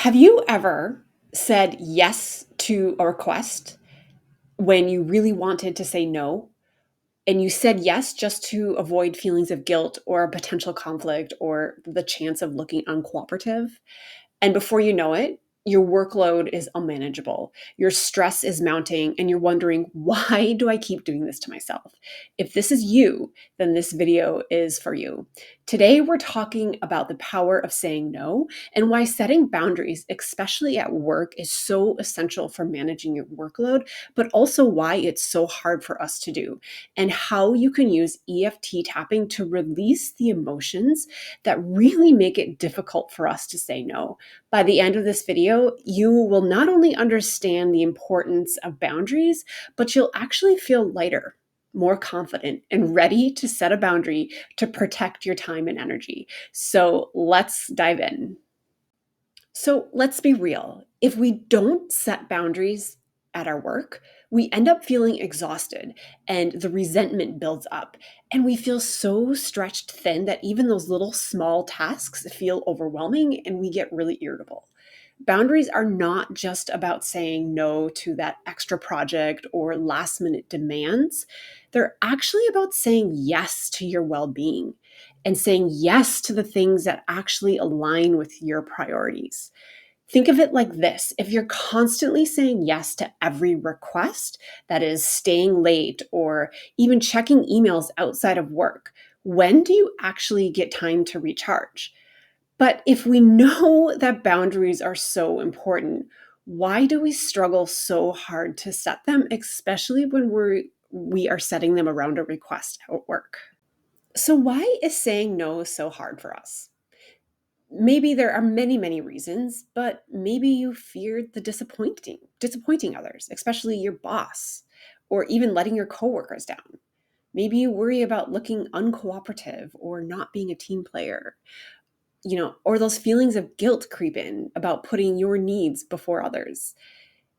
Have you ever said yes to a request when you really wanted to say no? And you said yes just to avoid feelings of guilt or a potential conflict or the chance of looking uncooperative? And before you know it, your workload is unmanageable. Your stress is mounting, and you're wondering, why do I keep doing this to myself? If this is you, then this video is for you. Today, we're talking about the power of saying no and why setting boundaries, especially at work, is so essential for managing your workload, but also why it's so hard for us to do, and how you can use EFT tapping to release the emotions that really make it difficult for us to say no. By the end of this video, you will not only understand the importance of boundaries, but you'll actually feel lighter, more confident, and ready to set a boundary to protect your time and energy. So let's dive in. So let's be real. If we don't set boundaries at our work, we end up feeling exhausted and the resentment builds up. And we feel so stretched thin that even those little small tasks feel overwhelming and we get really irritable. Boundaries are not just about saying no to that extra project or last minute demands. They're actually about saying yes to your well being and saying yes to the things that actually align with your priorities. Think of it like this: if you're constantly saying yes to every request, that is, staying late or even checking emails outside of work, when do you actually get time to recharge? But if we know that boundaries are so important, why do we struggle so hard to set them, especially when we are setting them around a request at work? So why is saying no so hard for us? Maybe there are many, many reasons, but maybe you feared the disappointing others, especially your boss, or even letting your coworkers down. Maybe you worry about looking uncooperative or not being a team player, or those feelings of guilt creep in about putting your needs before others.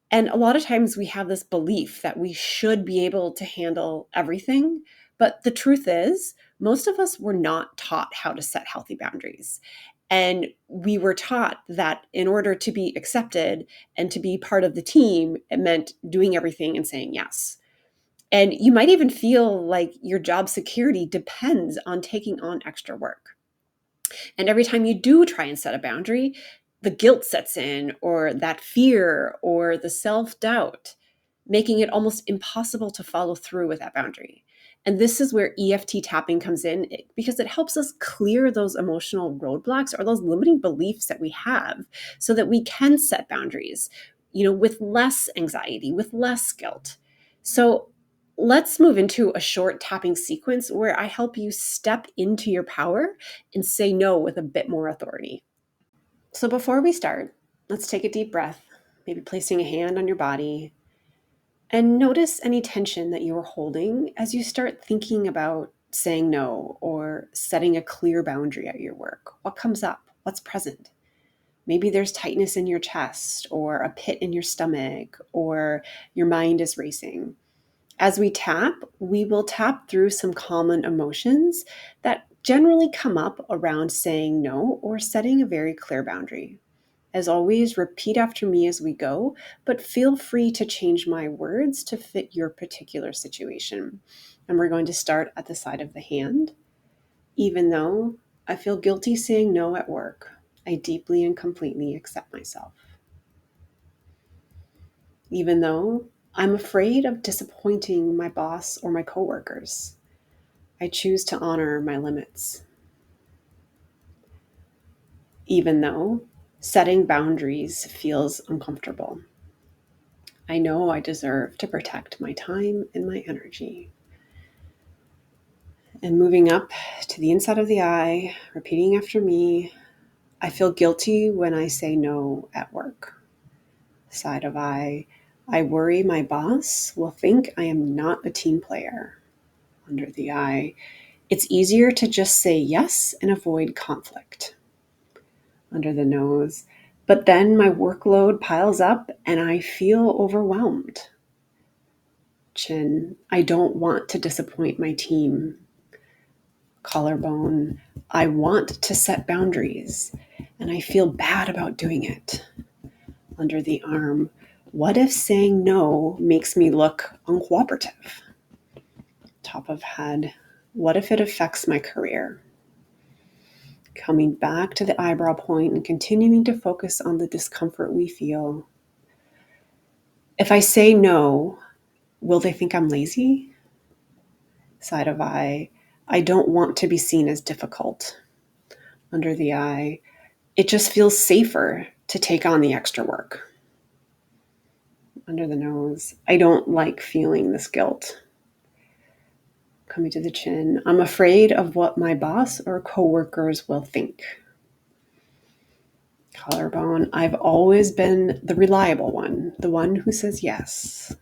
And a lot of times we have this belief that we should be able to handle everything. But the truth is, most of us were not taught how to set healthy boundaries. And we were taught that in order to be accepted and to be part of the team, it meant doing everything and saying yes. And you might even feel like your job security depends on taking on extra work. And every time you do try and set a boundary, the guilt sets in, or that fear, or the self doubt, making it almost impossible to follow through with that boundary. And this is where EFT tapping comes in because it helps us clear those emotional roadblocks or those limiting beliefs that we have so that we can set boundaries, with less anxiety, with less guilt. So let's move into a short tapping sequence where I help you step into your power and say no with a bit more authority. So before we start, let's take a deep breath, maybe placing a hand on your body, and notice any tension that you are holding as you start thinking about saying no or setting a clear boundary at your work. What comes up? What's present? Maybe there's tightness in your chest or a pit in your stomach or your mind is racing. As we tap, we will tap through some common emotions that generally come up around saying no or setting a very clear boundary. As always, repeat after me as we go, but feel free to change my words to fit your particular situation. And we're going to start at the side of the hand. Even though I feel guilty saying no at work, I deeply and completely accept myself. Even though I'm afraid of disappointing my boss or my coworkers, I choose to honor my limits. Even though setting boundaries feels uncomfortable, I know I deserve to protect my time and my energy. And moving up to the inside of the eye, repeating after me, I feel guilty when I say no at work. Side of eye, I worry my boss will think I am not a team player. Under the eye, it's easier to just say yes and avoid conflict. Under the nose, but then my workload piles up and I feel overwhelmed. Chin, I don't want to disappoint my team. Collarbone, I want to set boundaries and I feel bad about doing it. Under the arm, what if saying no makes me look uncooperative? Top of head, what if it affects my career? Coming back to the eyebrow point and continuing to focus on the discomfort we feel. If I say no, will they think I'm lazy? Side of eye, I don't want to be seen as difficult. Under the eye, it just feels safer to take on the extra work. Under the nose, I don't like feeling this guilt. Coming to the chin, I'm afraid of what my boss or coworkers will think. Collarbone, I've always been the reliable one, the one who says yes.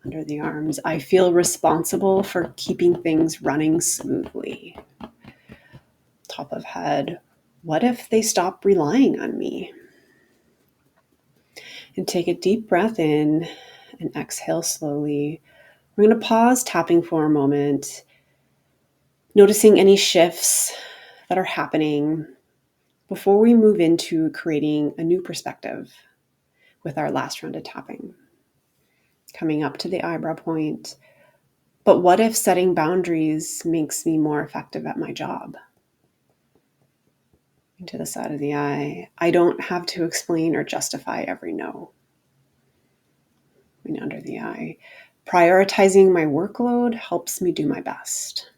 Under the arms, I feel responsible for keeping things running smoothly. Top of head, what if they stop relying on me? And take a deep breath in and exhale slowly. We're going to pause, tapping for a moment, noticing any shifts that are happening before we move into creating a new perspective with our last round of tapping. Coming up to the eyebrow point, but what if setting boundaries makes me more effective at my job? Into the side of the eye, I don't have to explain or justify every no. And under the eye, prioritizing my workload helps me do my best.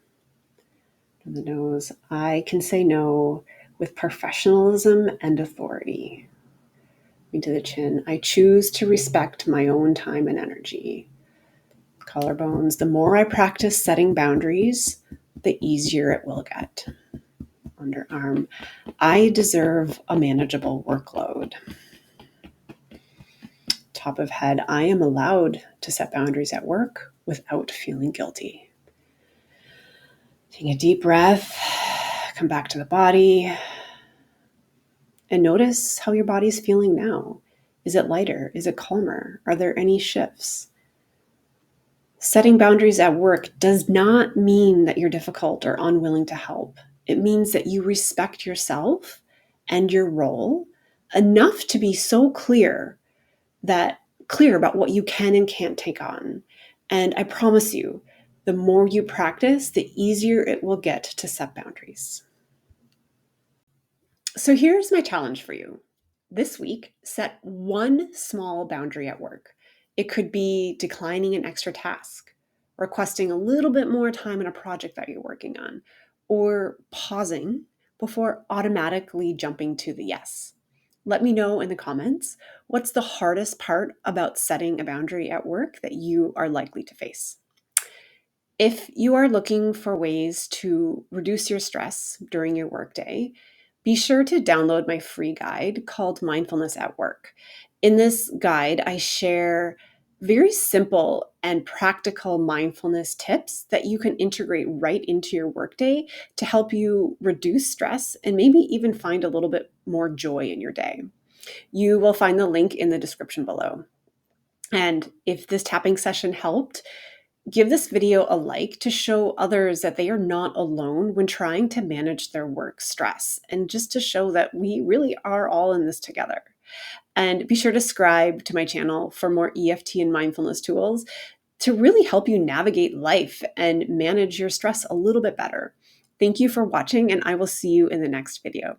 In the nose, I can say no with professionalism and authority. Into the chin, I choose to respect my own time and energy. Collarbones, the more I practice setting boundaries, the easier it will get. Underarm, I deserve a manageable workload. Top of head, I am allowed to set boundaries at work without feeling guilty. Take a deep breath, come back to the body, and notice how your body's feeling now. Is it lighter? Is it calmer? Are there any shifts? Setting boundaries at work does not mean that you're difficult or unwilling to help. It means that you respect yourself and your role enough to be so clear about what you can and can't take on. And I promise you, the more you practice, the easier it will get to set boundaries. So here's my challenge for you. This week, set one small boundary at work. It could be declining an extra task, requesting a little bit more time in a project that you're working on, or pausing before automatically jumping to the yes. Let me know in the comments, what's the hardest part about setting a boundary at work that you are likely to face? If you are looking for ways to reduce your stress during your workday, be sure to download my free guide called Mindfulness at Work. In this guide, I share very simple and practical mindfulness tips that you can integrate right into your workday to help you reduce stress and maybe even find a little bit more joy in your day. You will find the link in the description below. And if this tapping session helped, give this video a like to show others that they are not alone when trying to manage their work stress, and just to show that we really are all in this together. And be sure to subscribe to my channel for more EFT and mindfulness tools to really help you navigate life and manage your stress a little bit better. Thank you for watching, and I will see you in the next video.